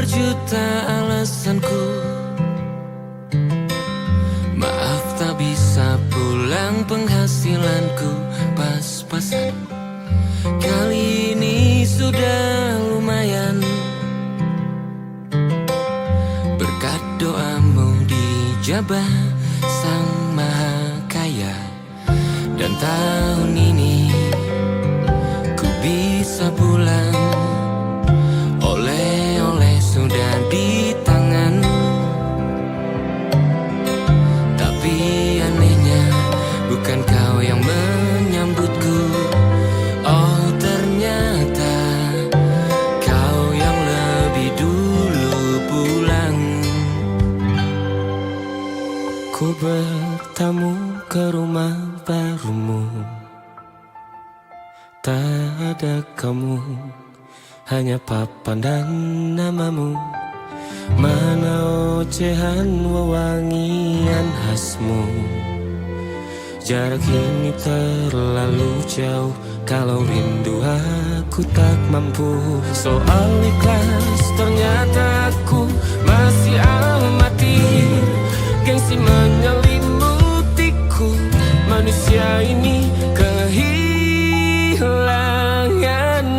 berjuta alasanku. Maaf tak bisa pulang, penghasilanku pas-pasan. Kali ini sudah lumayan, berkat doamu dijabah Sang Maha Kaya. Dan tahun ini ku bisa pulang, oleh-oleh sudah di tangan. Tapi anehnya bukan kau yang menyambutku. Oh ternyata kau yang lebih dulu pulang. Ku bertamu ke rumah barumu, tak ada kamu, hanya papan dan namamu. Mana ocehan wewangian khasmu. Jarak ini terlalu jauh, kalau rindu aku tak mampu. Soal ikhlas ternyata aku masih amati. Gengsi menyelimutiku, manusia ini kehilanganmu.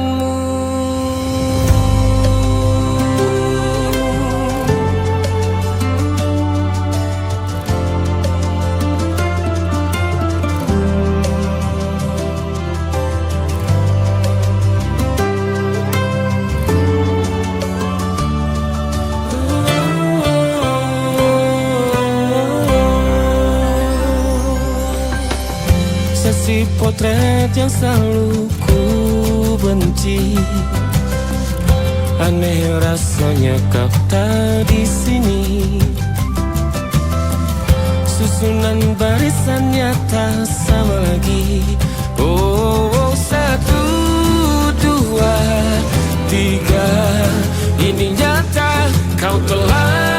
Si potret yang selalu ku benci, aneh rasanya kau tak di sini. Susunan barisannya tak sama lagi. Oh, 1, 2, 3, ini nyata kau telah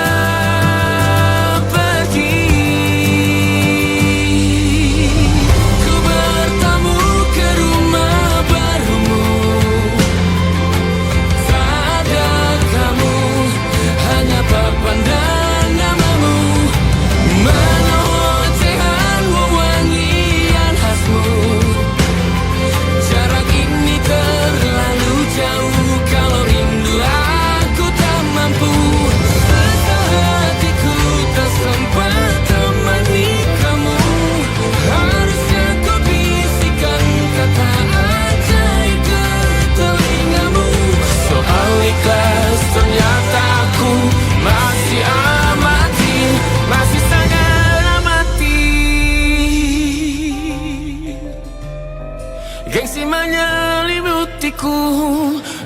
gengsi menyelimutiku,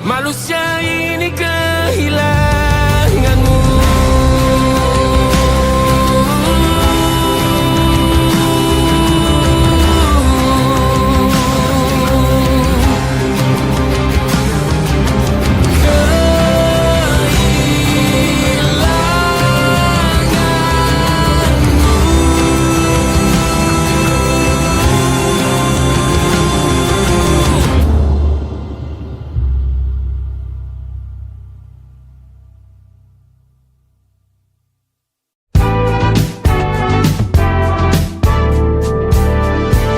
manusia ini kehilanganmu.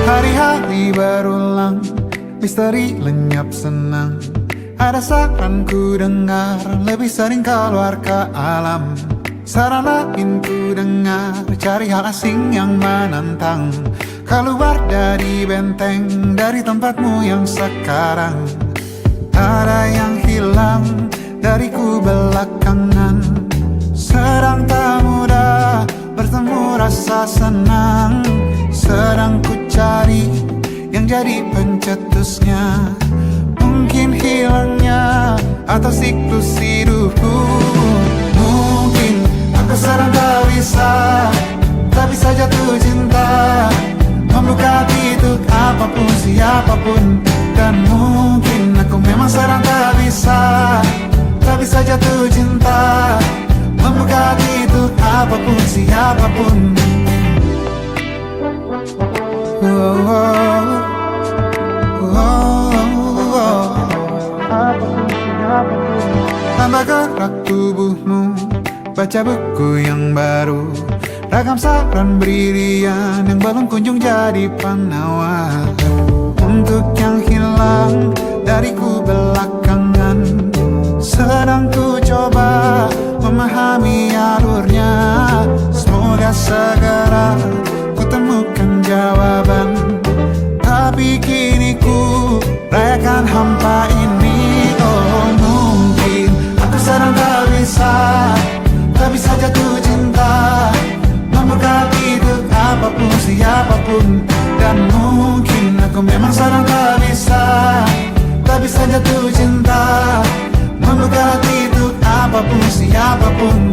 Hari-hari berulang, misteri lenyap senang. Ada saran ku dengar, lebih sering keluar ke alam. Saran lain ku dengar, cari hal asing yang menantang. Keluar dari benteng, dari tempatmu yang sekarang. Ada yang hilang dariku belakangan. Sedang tak mudah bertemu rasa senang. Sedang ku cari yang jadi pencetusnya. Mungkin hilangnya atau siklus hidupku. Mungkin aku sedang tak bisa jatuh cinta, membuka hati untuk apapun siapapun. Dan mungkin aku memang sedang tak bisa jatuh cinta, membuka hati untuk apapun siapapun. tambah gerak tubuhmu, baca buku yang baru, ragam saran brilian yang belum kunjung jadi penawar. Untuk yang hilang dariku belakangan, sedang ku coba memahami alurnya. Semoga segera ku temukan jawaban, tapi kini ku rayakan hampa ini. Oh mungkin aku sedang tak bisa jatuh cinta, membuka hidup apapun siapapun. Dan mungkin aku memang sedang tak bisa jatuh cinta, membuka hidup apapun siapapun.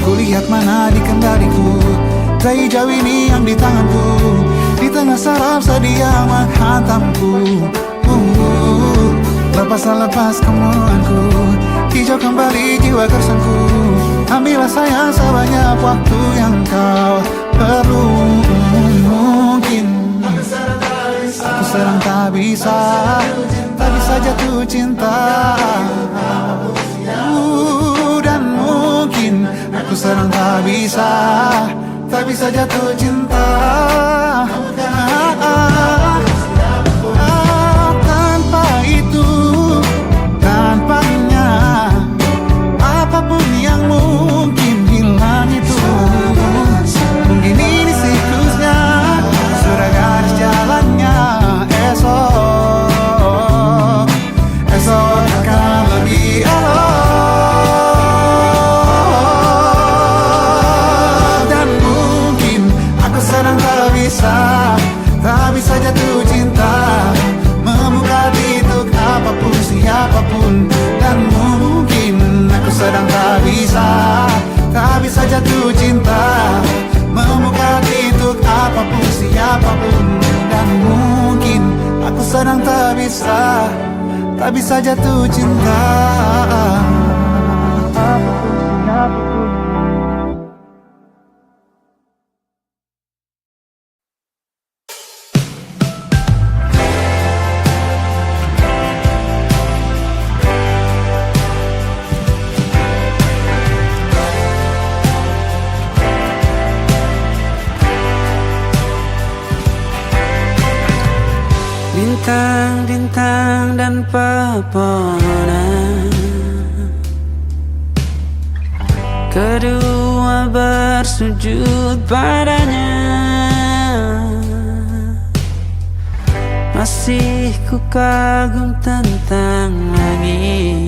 Kulihat mana di kendaliku, bayi jauh ini yang di tanganku, di tengah saraf sedia menghantamku. Lepas kemuanku, hijau kembali jiwa gersanku. Ambillah sayang sebanyak waktu yang kau perlu. Mungkin aku sedang tak bisa jatuh cinta. Dan mungkin aku sedang tak bisa jatuh cinta. Tanpa itu, tanpanya, apapun yang mungkin hilang itu. Mungkin ini siklusnya, sudah garis jalannya. Esok akan lebih elok. Dan mungkin aku sedang tak bisa jatuh cinta, membuka pintu apapun siapapun. Dan mungkin aku sedang tak bisa jatuh cinta, membuka pintu apapun siapapun. Dan mungkin aku sedang tak bisa jatuh cinta, apapun siapapun. Bintang-bintang dan pepohonan, kedua bersujud padanya. Masih ku kagum tentang langit,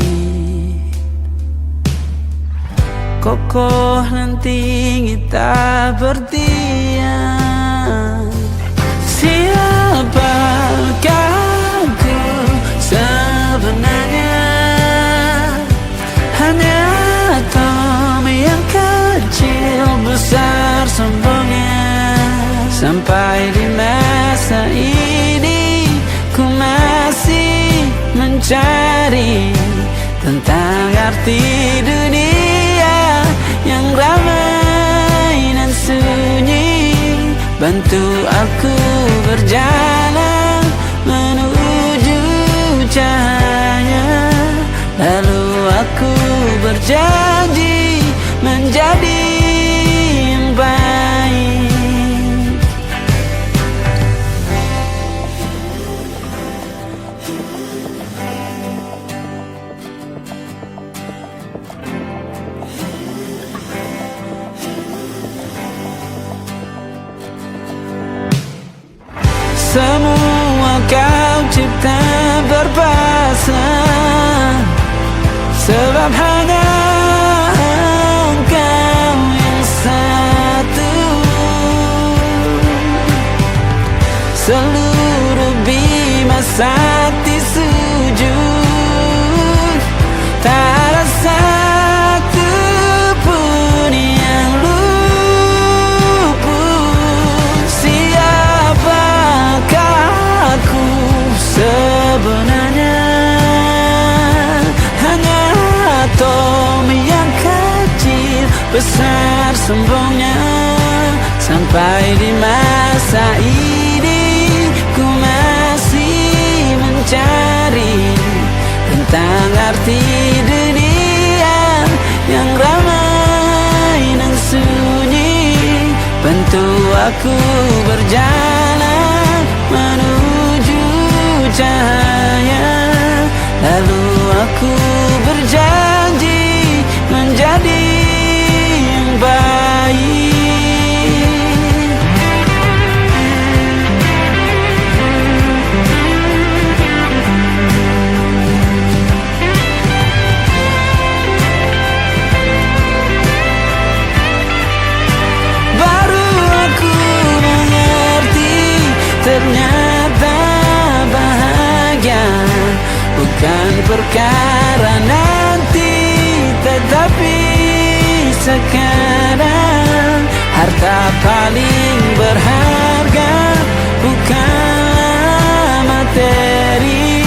kokoh dan tinggi tak berdiam. Siapakah aku sebenarnya? Hanya atom yang kecil besar sombongnya. Sampai di masa ini ku masih mencari tentang arti dunia yang ramai dan sunyi. Bantu aku berjalan menuju cahaya, lalu aku berjanji menjadi yang baik. Semua kau cipta berpasang, sebab hanya engkau yang satu. Seluruh bima sakti sujud, tak ada satu pun yang luput. Siapakah aku sebenarnya? Hanya atom yang kecil besar sombongnya. Sampai di masa ini ku masih mencari tentang arti dunia aku berjalan menuju cahaya, lalu aku berjanji menjadi yang baik. Baru aku mengerti, ternyata bahagia bukan perkara nanti, tetapi sekarang. Harta paling berharga bukanlah materi,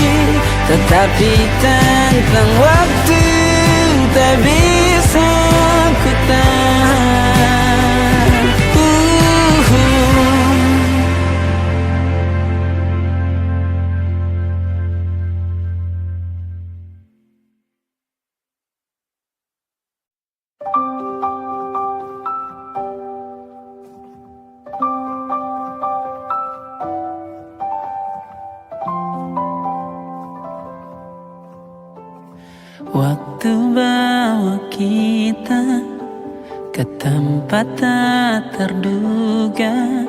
tetapi tentang waktu tak bisa ku tahan. Waktu bawa kita ke tempat tak terduga,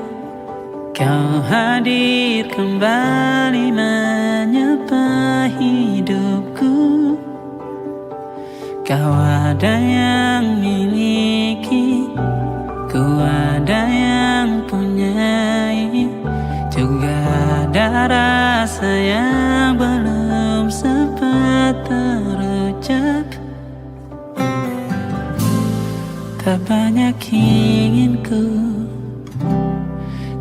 kau hadir kembali menyapa hidupku. Kau ada yang miliki, ku ada yang punyai, juga ada rasa yang belum sempat terucap. Tak banyak inginku,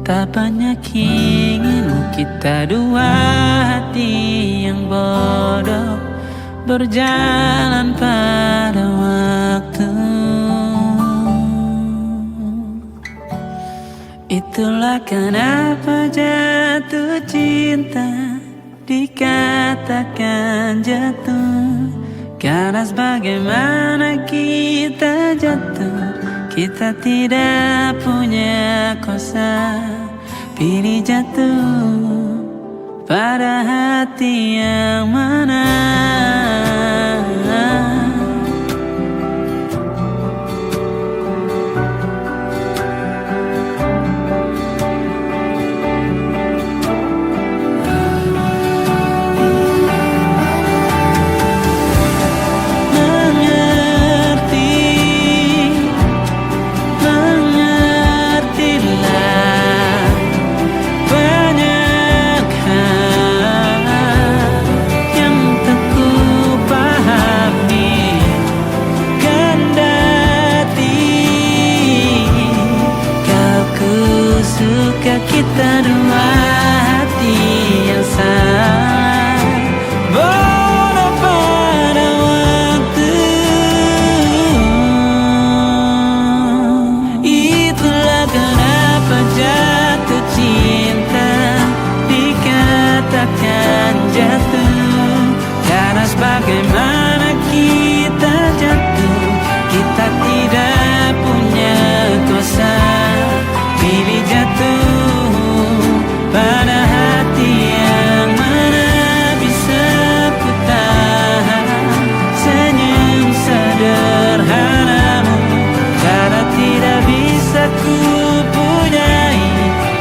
tak banyak inginmu, kita dua hati yang bodoh berjalan pada waktu. Itulah kenapa jatuh cinta dikatakan jatuh, karena sebagaimana kita jatuh, kita tidak punya kuasa pilih jatuh pada hati yang mana. Kita dua hati yang sama, bodoh pada waktu. Itulah kenapa jatuh cinta dikatakan jatuh, karena sebagaimana kita jatuh, kita tidak punya kuasa pilih jatuh pada hati yang mana. Bisa ku tahan senyum sederhanamu, karena tidak bisa ku punyai,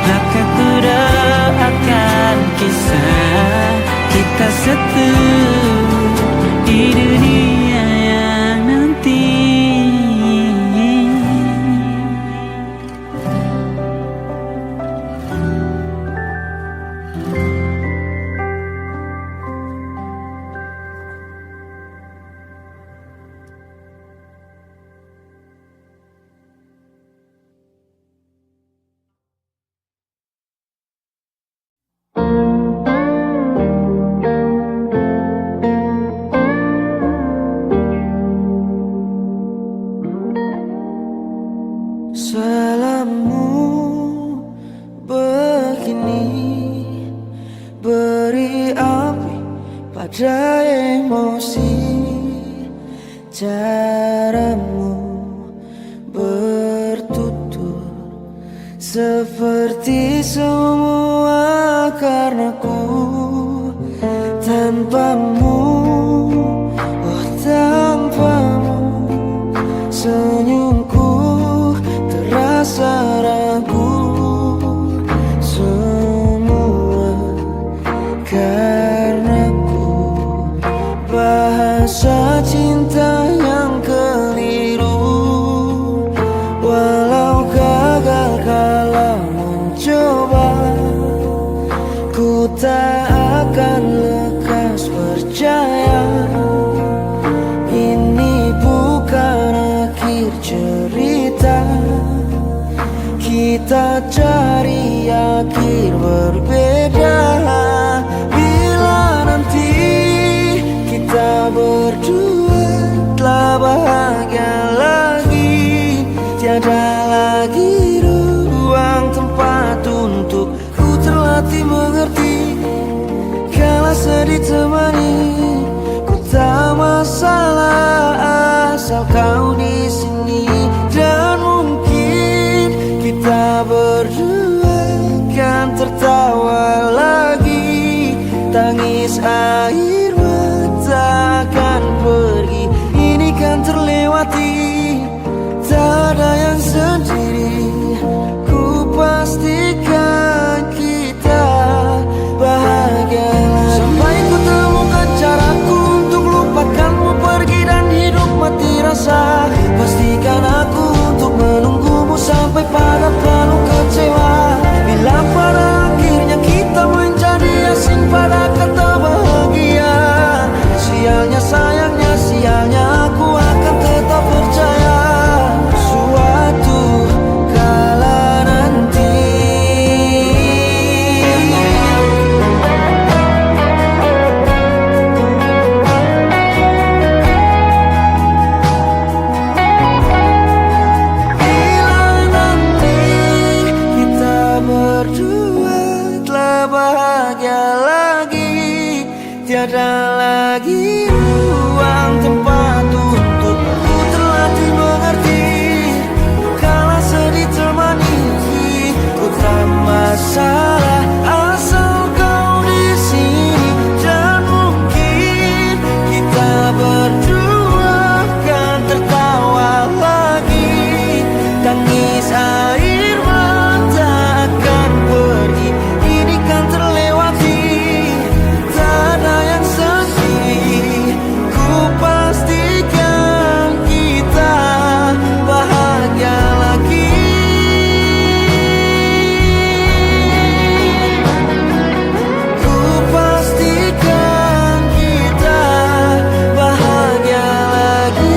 maka ku doakan kisah kita satu di dunia yang nanti. Salammu begini, beri api pada emosi. Caramu bertutur Seperti semua karenaku tanpamu, oh tanpamu. Senyumku terasa ragu, semua karenaku. Bahasa cinta yang keliru, walau gagal kalau mencoba, ku tak akan lekas percaya. Ini bukan akhir cerita, kita cari akhir berbeda. Bila nanti kita berdua telah bahagia lagi, tiada lagi ruang tempat untuk ku terlatih mengerti. Kala sedih temani, ku tak masalah asal kau di sini. Dan mungkin kita berdua kan tertawa lagi, tangis air mata akan pergi. Ini kan terlewati, tak ada yang sendiri. Ku pastikan kita bahagia lagi. Sampai ku temukan caraku untuk lupakanmu pergi dan hidup mati rasa. Pastikan aku untuk menunggumu sampai pada lalu kecewa. Bila pada akhirnya kita menjadi asing pada kata bahagia, sialnya sayangnya sialnya aku akan tetap percaya. Suatu kala nanti berdua telah bahagia lagi, tiada lagi ruang tempat untuk ku terlatih mengerti. Kala sedih temani, ku tak masalah asal kau di sini. Dan mungkin kita berdua kan tertawa lagi, tangis air mata akan pergi. Ini kan terlewati, tak ada yang sendiri. Ku pastikan kita bahagia lagi. Ku pastikan kita bahagia lagi.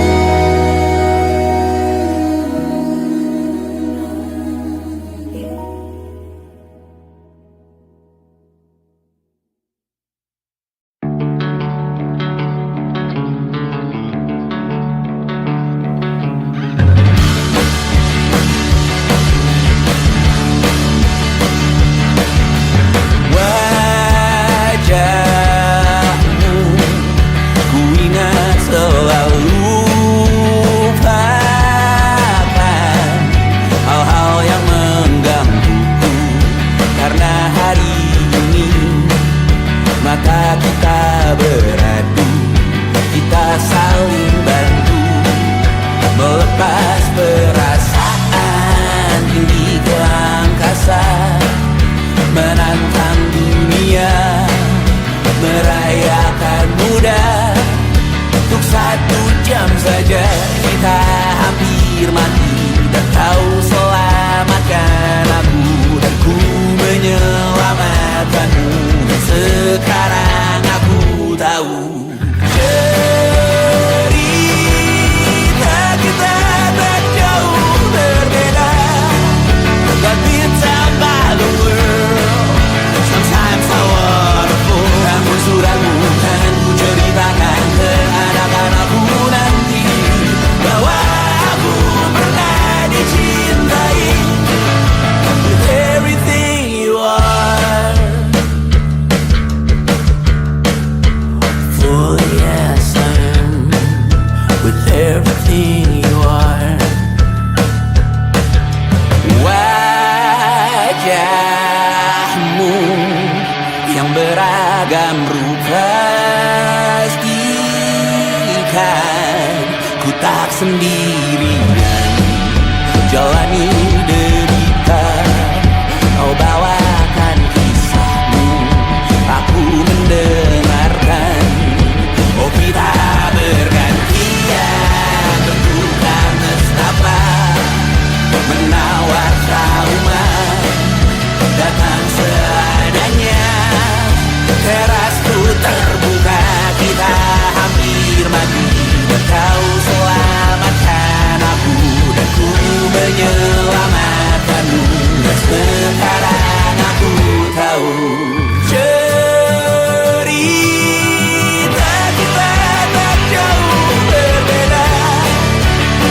Wajahmu ku ingat selalu, lupakan hal-hal yang menggangguku. Karena hari ini mata kita beradu, kita saling bantu melepas perasaan tinggi ke angkasa, menantang dunia, merayakan muda. Untuk 1 jam saja kita hampir mati, dan kau selamatkan aku, dan ku menyelamatkanmu. Dan sekarang aku tahu cerita kita tak jauh berbeda. But bintang the world, sometimes I wanna fall. Namun suratmu kan ku ceritakan ke anak-anakku nanti, bahwa aku pernah dicintai with everything you are. For yes I am, with everything you are. Why tak sendirian jalani derita. Kau bawakan kisahmu, aku mendengarkan. Oh kita bergantian bertukar nestapa, menawar trauma datang seadanya. Terasku terbuka, kita hampir mati, dan kau selamatkan aku, dan ku menyelamatkanmu. Dan sekarang aku tahu cerita kita tak jauh berbeda,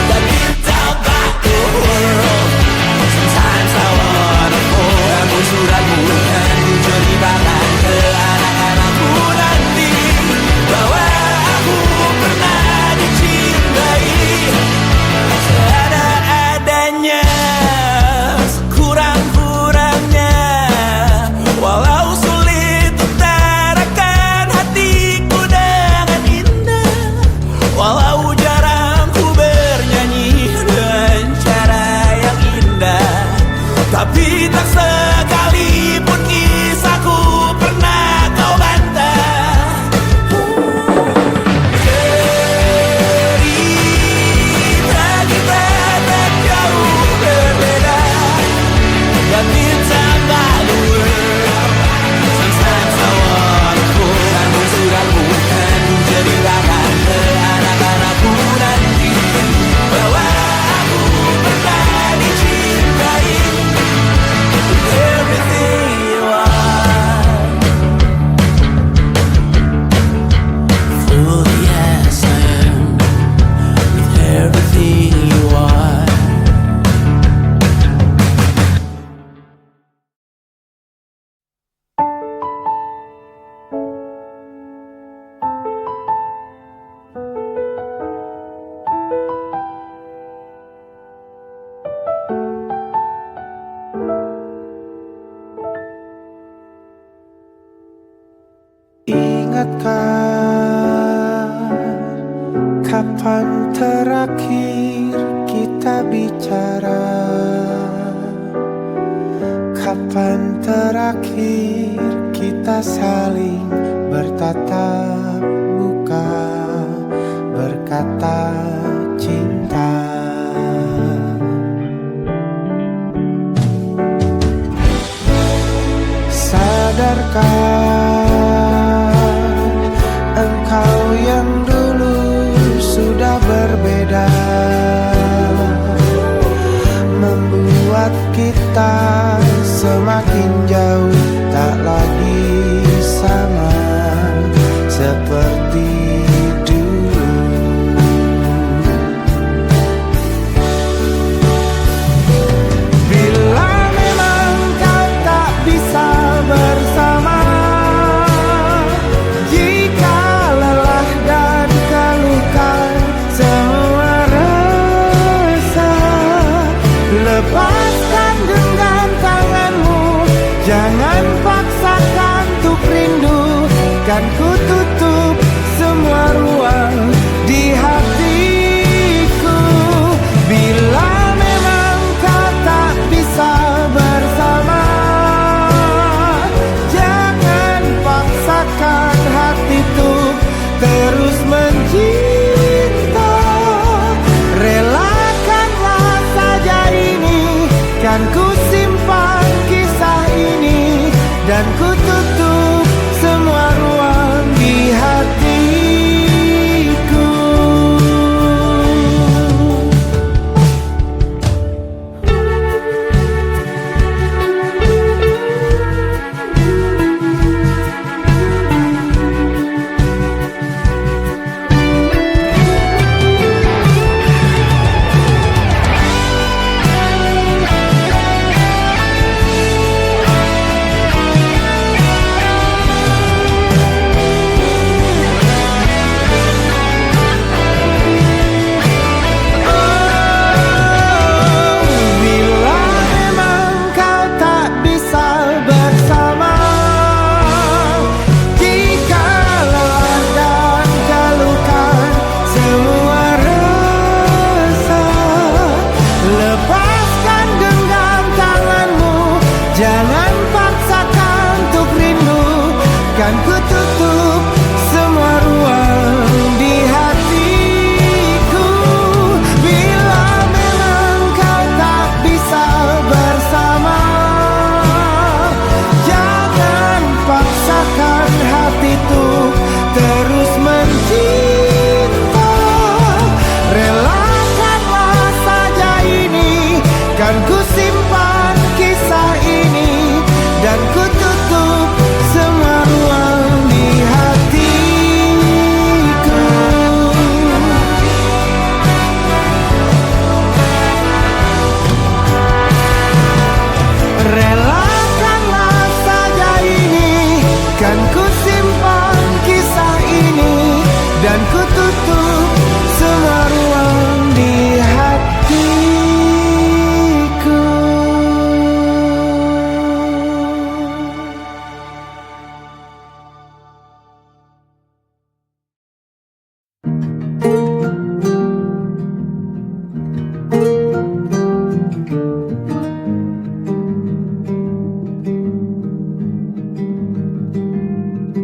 but kita back the world. Sometimes I wanna fall. Namun suratmu kan ku ceritakan ke anak-anakku nanti, bahwa aku pernah dicintai seada-adanya, sekurang-kurangnya. Walau sulit utarakan hatiku dengan indah, walau jarang ku bernyanyi dengan cara yang indah, tapi tak sekalipun kisahku pernah kau bantah. Cerita kita tak jauh berbeda, but kita malu. Sometimes I wanna fall. Namun suratmu kan ku ceritakan ke anak-anakku nanti, bahwa aku pernah dicintai. Everything you are, fully as I am, with everything you are. Ingatkah kapan terakhir kita bicara? Kapan terakhir kita saling bertatap muka, berkata cinta? Sadarkah engkau yang dulu sudah berbeda, membuat kita semakin jauh, tak lagi sama seperti dulu. Bila memang kau tak bisa bersama, jika lelah dan keluhkan semua rasa, lepaskan genggam tanganmu, jangan paksakan untuk rindu. Kan ku tutup semua ruang di hatiku. Bila memang kau tak bisa bersama, jangan paksakan hati tuh terus mencinta. Relakanlah saja ini, kan ku simpan kisah ini, dan ku tutup semua ruang di hati.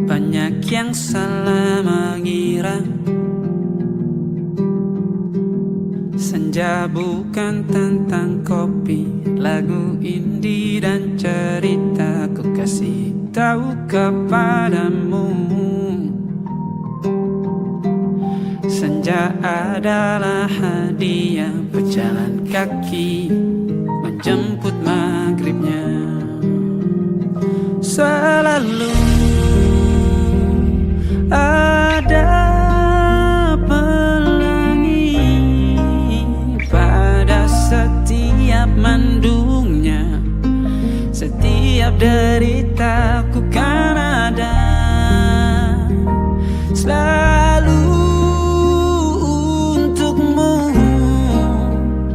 Banyak yang salah mengira senja bukan tentang kopi, lagu indie dan cerita ku kasih tahu kepadamu. Senja adalah hadiah berjalan kaki menjemput maghribnya. Selalu ada pelangi pada setiap mendungnya. Setiap deritaku kan ada selalu untukmu.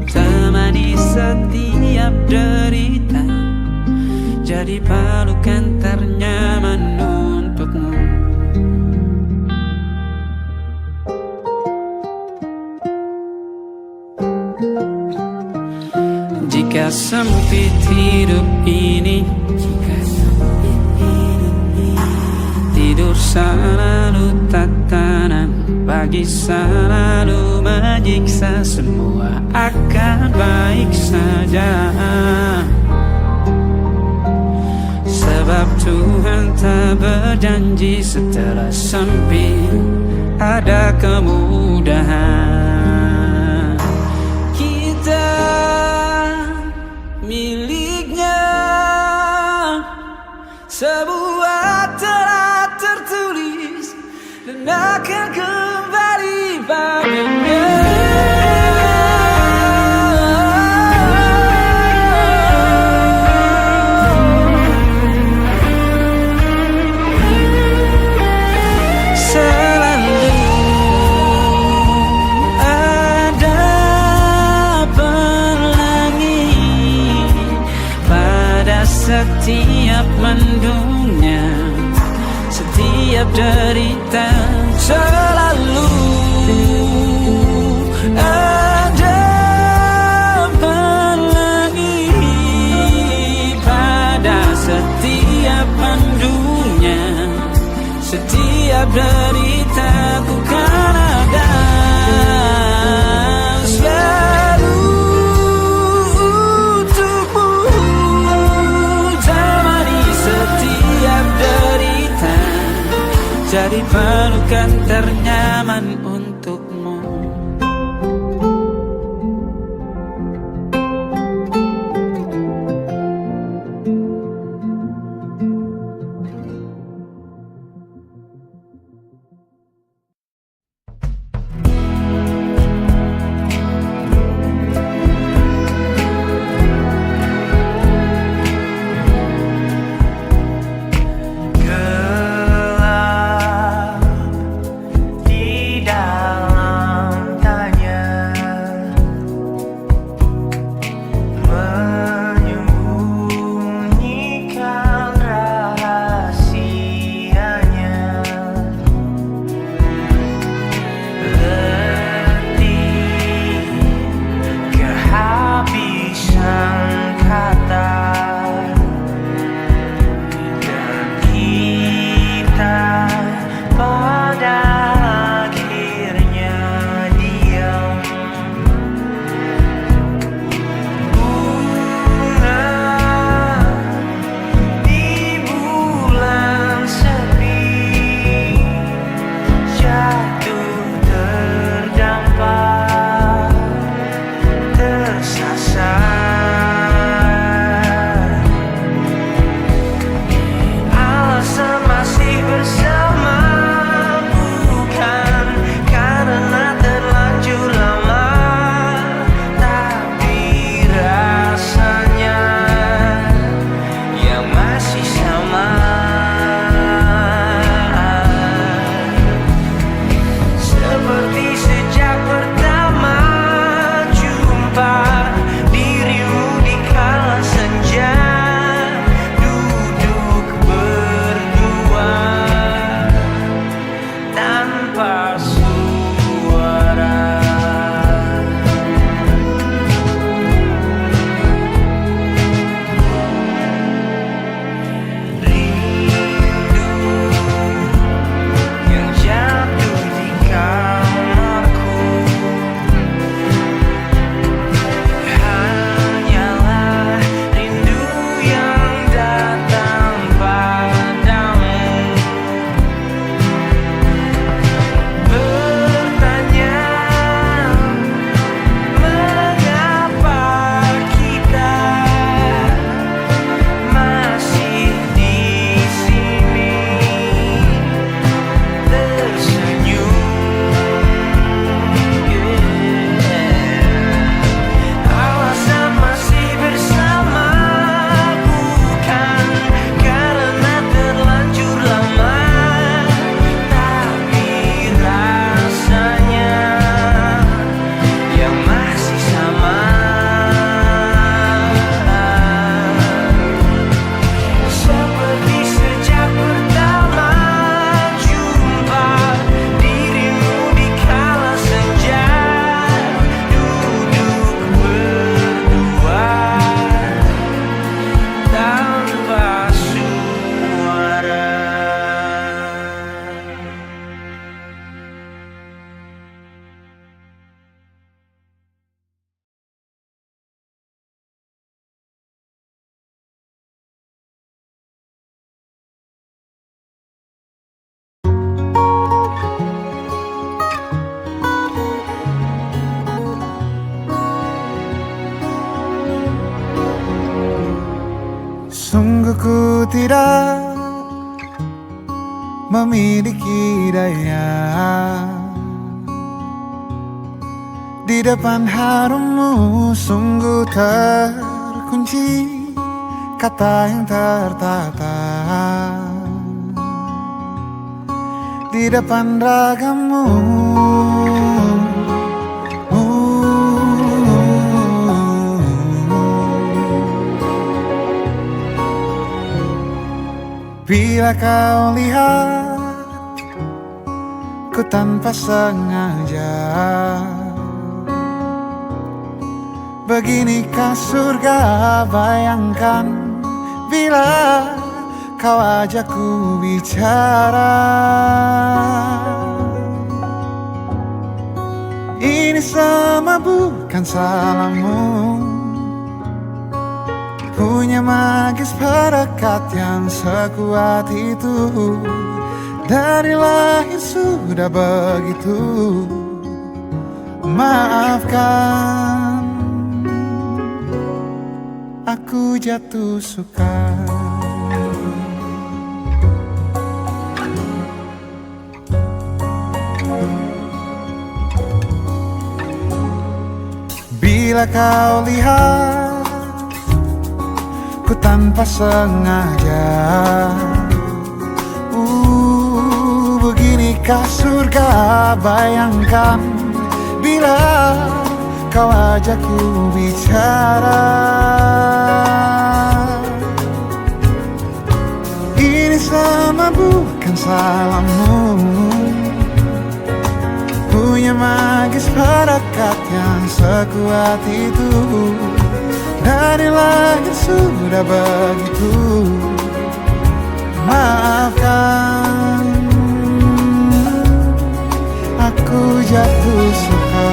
Temani setiap derita, jadi pelukan ternyaman untukmu. Jika sempit hidup ini, tidur selalu tatanan, pagi selalu menyiksa, semua akan baik saja. Sebab Tuhan tak berjanji setelah sempit ada kemudahan. Kita miliknya, sebuah telah tertulis dan akan kembali padanya. Setiap mendungnya, setiap derita, selalu ada pelangi pada setiap mendungnya. Setiap derita ku kan ada selalu untukmu. Jadi pelukan ternyaman untukmu. Di Sungguh ku tidak memiliki daya di depan harummu. Sungguh terkunci kata yang tertata di depan ragamu. Bila kau lihat ku tanpa sengaja, beginikah surga? Bayangkan bila kau ajak ku bicara. Ini semua bukan salahmu, punya magis perekat yang sekuat itu. Dari lahir sudah begitu. Maafkan, aku jatuh suka. Bila kau lihat ku tanpa sengaja, beginikah surga? Bayangkan bila kau ajak ku bicara. Ini semua bukan salahmu, punya magis perekat yang sekuat itu. Dari lahir sudah begitu. Maafkan, aku jatuh suka.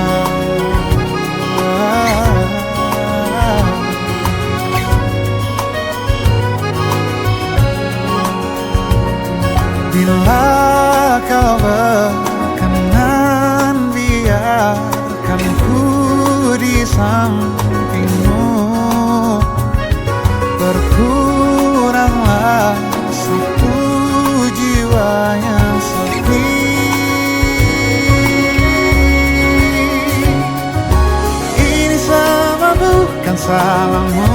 Bila kau berkenan, biarkan ku di sampingmu. Berkuranglah satu jiwa yang sepi. Ini semua bukan salahmu,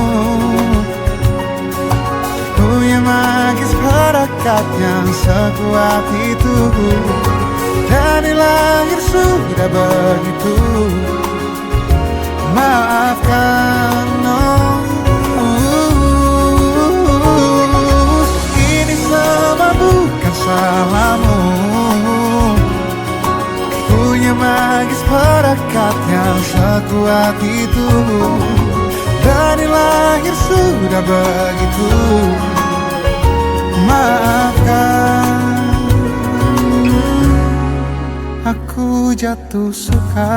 punya magis perekat yang sekuat itu. Dari lahir sudah begitu. Maafkan, ini semua bukan salahmu, punya magis perekat yang sekuat itu. Dari lahir sudah begitu. Maafkan, aku jatuh suka.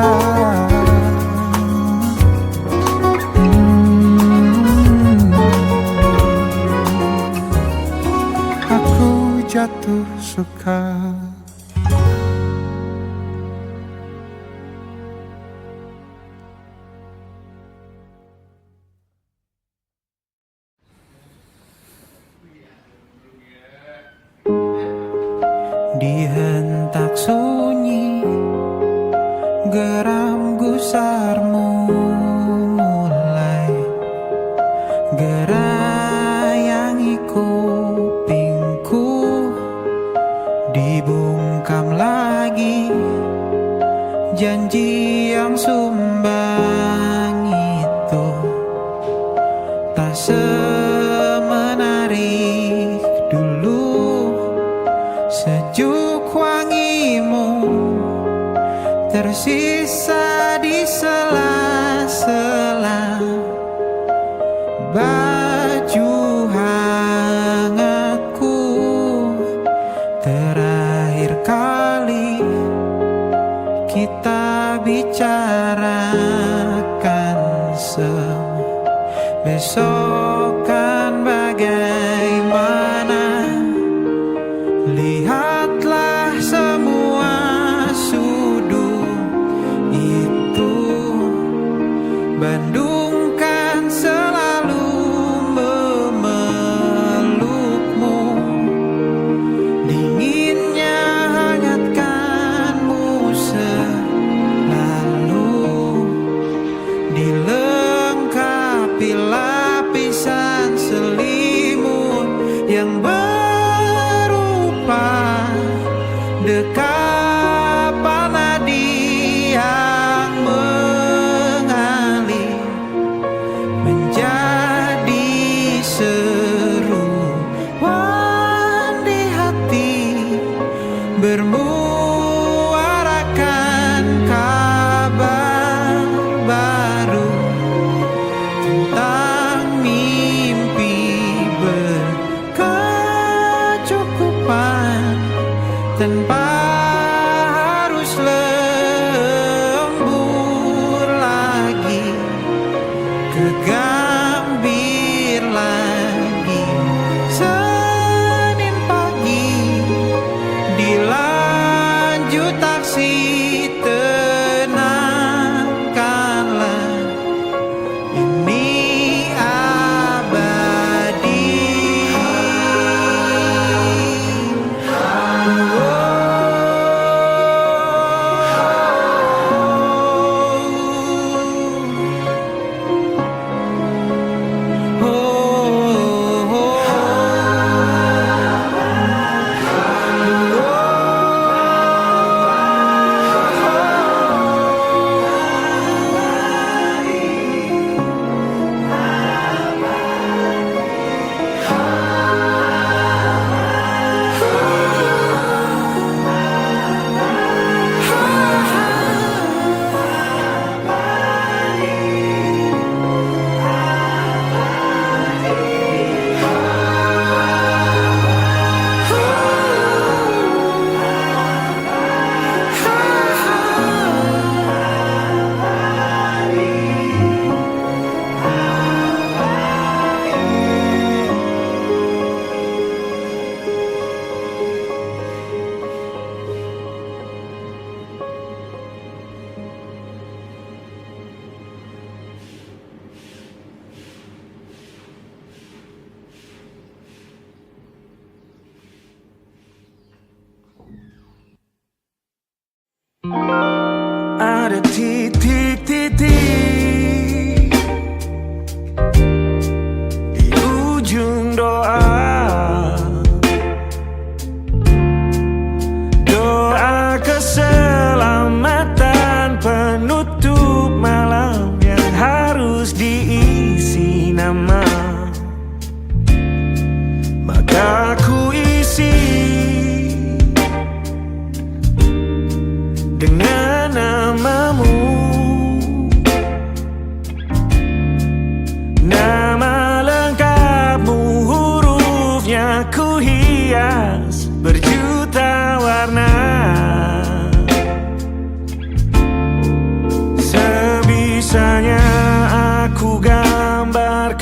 Aku jatuh suka. Di hentak sunyi, geram gusarmu mulai gerayangi kupingku. Dibungkam lagi janji yang sumbang itu, tak semenarik dulu. Sejuk wangimu tersisa di sela-sela baju hangatku. Terakhir kali kita bicarakan semua, besok kan bagaimana. Lihatlah semua sudut itu. Bandung kan selalu memenangkan.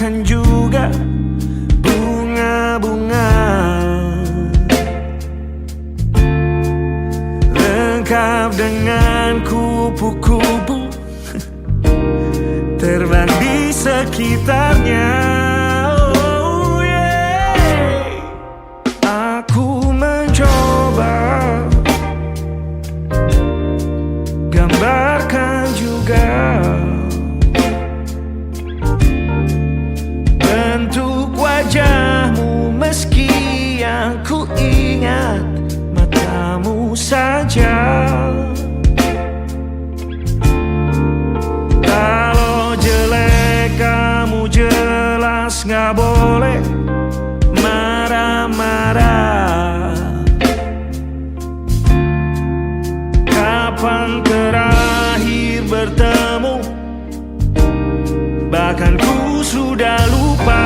bahkan juga bunga-bunga, lengkap dengan kupu-kupu terbang di sekitarnya. Oh yeah. Aku mencoba gambarkan juga bentuk wajahmu, meski yang ku ingat matamu saja. Kalau jelek kamu jelas gak boleh marah-marah. Kapan terakhir bertemu, bahkan ku sudah lupa.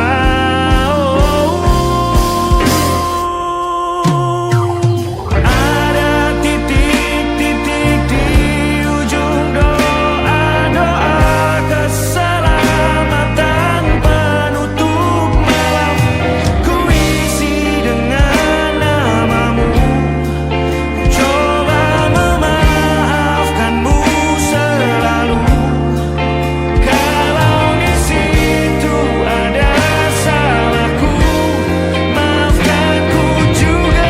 Ada titik-titik di ujung doa-doa keselamatan penutup malam. Ku isi dengan namamu, coba memaafkanmu selalu. Kalau di situ ada salahku, maafkanku juga.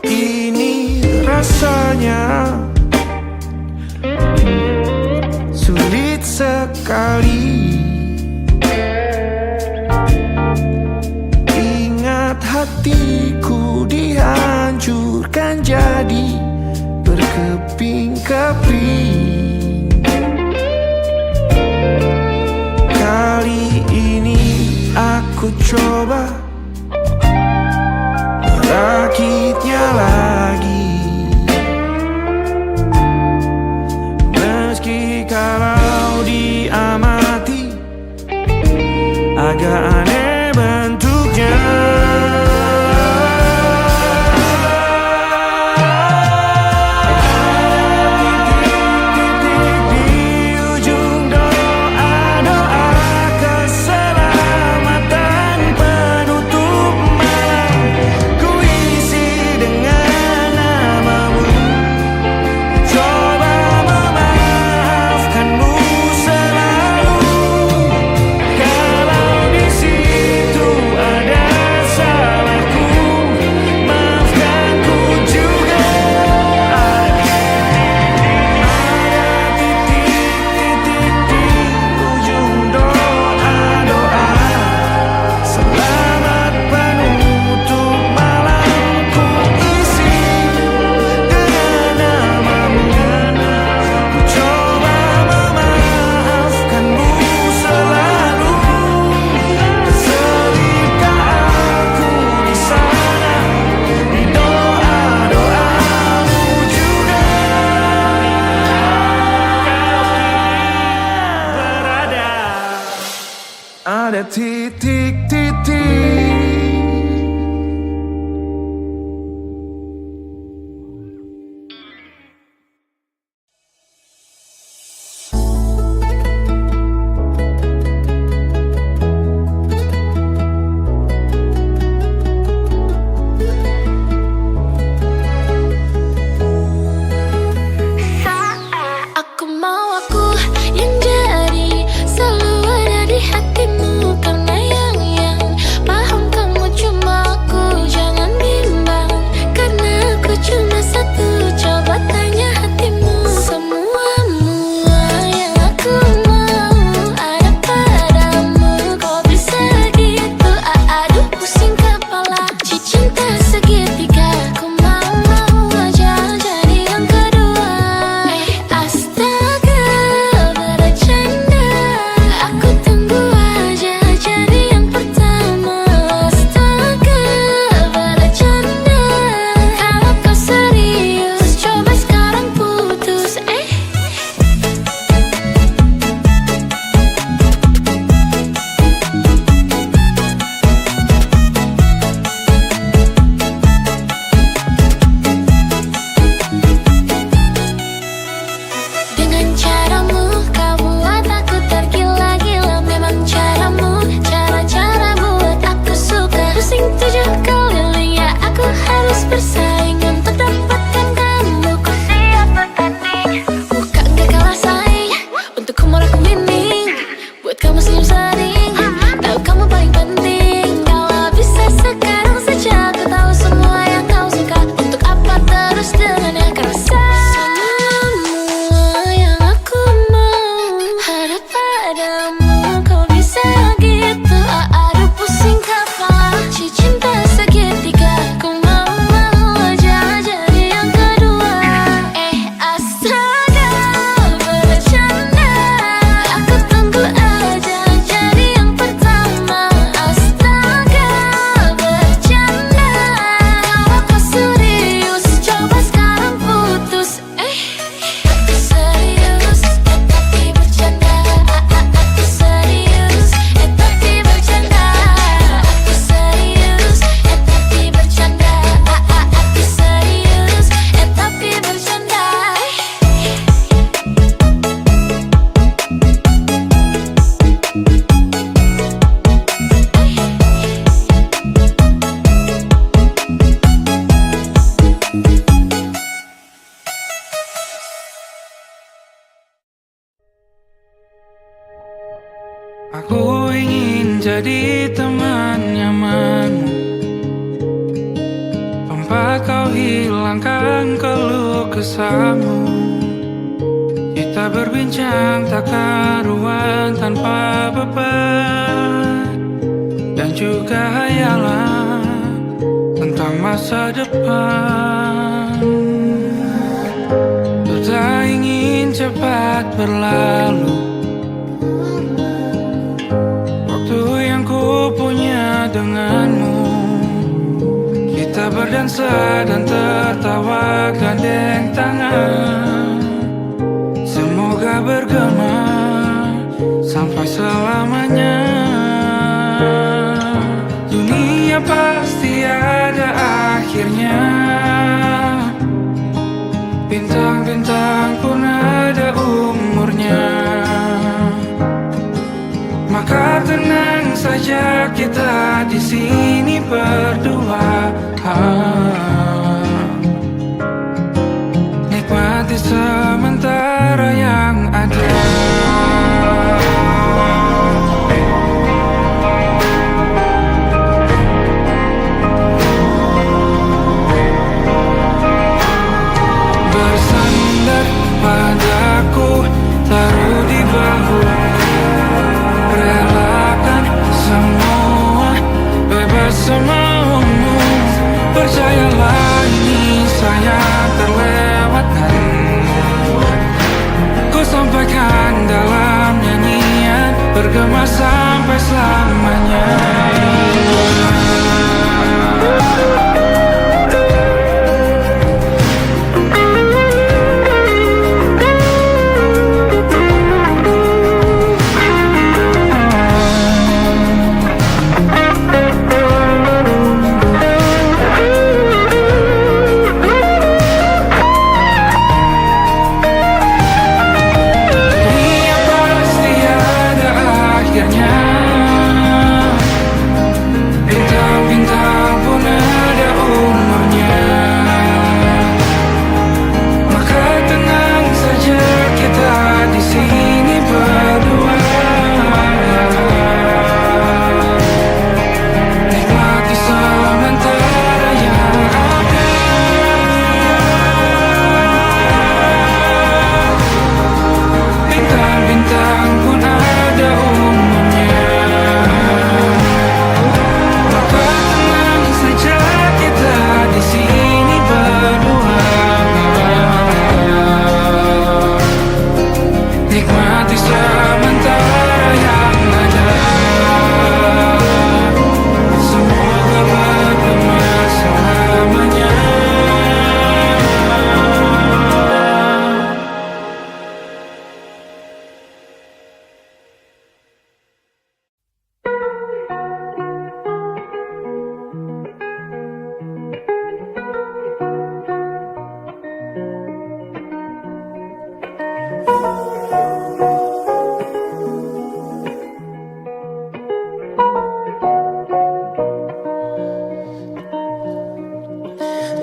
Ini rasanya sulit sekali. Ingat hatiku dihancurkan jadi berkeping-keping. Kali ini aku coba merakitnya lagi, meski kalau diamati agak aneh bentuknya. Titik-titik di ujung doa-doa keselamatan penutup Aku ingin jadi teman nyamanmu, tempat kau hilangkan keluh kesahmu. Kita berbincang tak karuan tanpa beban, dan juga hayalan tentang masa depan. Ku tak ingin cepat berlalu waktu yang ku punya denganmu. Kita berdansa dan tertawa gandeng tangan, semoga bergema sampai selamanya. Dunia pasti ada akhirnya, bintang-bintang pun ada umurnya. Maka tenang saja kita di sini berdua, nikmati sementara yang ada. Bersandar padaku, taruh di bahu, relakan semua, bebas semaumu. Percayalah ini sayang terlewatkan, ku sampaikan dalam nyanyian, bergema sampai selamanya.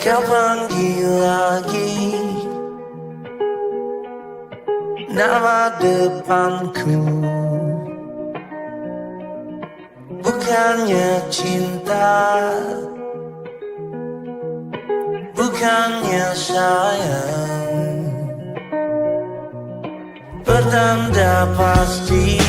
Kau panggil lagi nama depanku, bukannya cinta, bukannya sayang, pertanda pasti